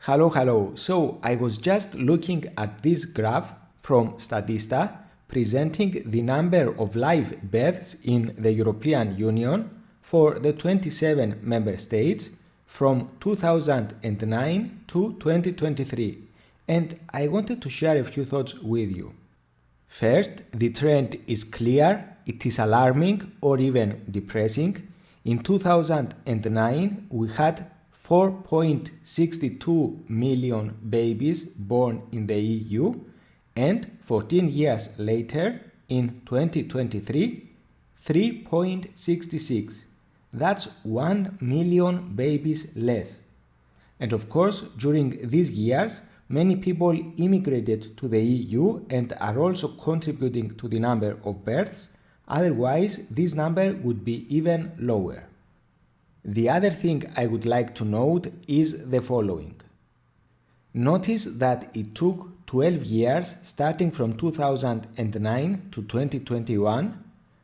Hello. So I was just looking at this graph from Statista presenting the number of live births in the European Union for the 27 member states from 2009 to 2023, and I wanted to share a few thoughts with you. First, the trend is clear, it is alarming or even depressing. In 2009, we had 4.62 million babies born in the EU, and 14 years later, in 2023, 3.66. That's 1 million babies less. And of course, during these years, many people immigrated to the EU and are also contributing to the number of births. Otherwise, this number would be even lower. The other thing I would like to note is the following. Notice that it took 12 years, starting from 2009 to 2021,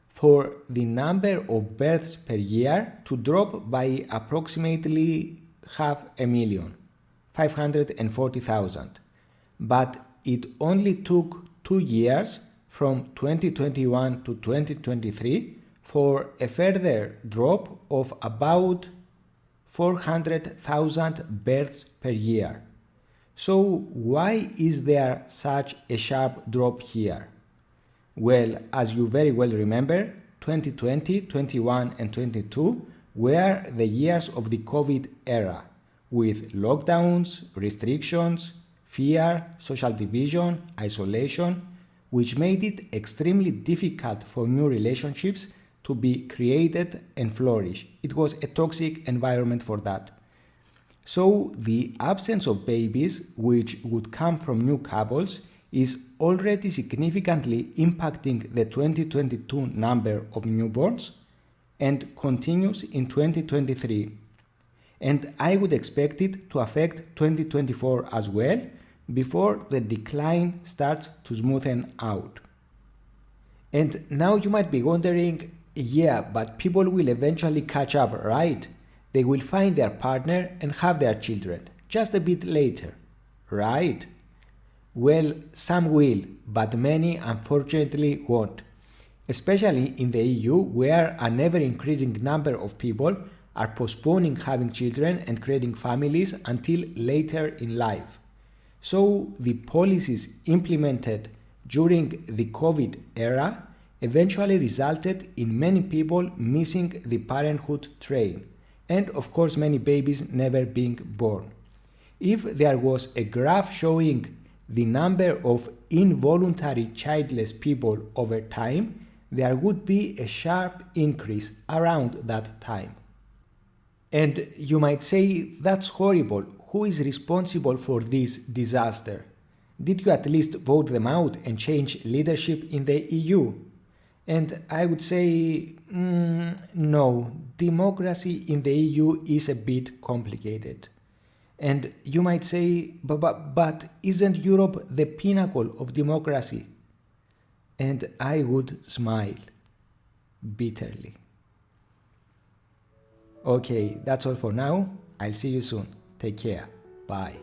for the number of births per year to drop by approximately 500,000, 540,000. But it only took 2 years, from 2021 to 2023, for a further drop of about 400,000 births per year. So why is there such a sharp drop here? Well, as you very well remember, 2020, 21 and 22 were the years of the COVID era, with lockdowns, restrictions, fear, social division, isolation, which made it extremely difficult for new relationships to be created and flourish. It was a toxic environment for that. So the absence of babies, which would come from new couples, is already significantly impacting the 2022 number of newborns and continues in 2023. And I would expect it to affect 2024 as well, before the decline starts to smoothen out. And now you might be wondering, yeah, but people will eventually catch up, right? They will find their partner and have their children, just a bit later, right? Well, some will, but many unfortunately won't. Especially in the EU, where an ever-increasing number of people are postponing having children and creating families until later in life. So the policies implemented during the COVID era eventually resulted in many people missing the parenthood train, and of course many babies never being born. If there was a graph showing the number of involuntary childless people over time, there would be a sharp increase around that time. And you might say, that's horrible. Who is responsible for this disaster? Did you at least vote them out and change leadership in the EU? And I would say, no, democracy in the EU is a bit complicated. And you might say, but isn't Europe the pinnacle of democracy? And I would smile bitterly. Okay, that's all for now. I'll see you soon. Take care. Bye.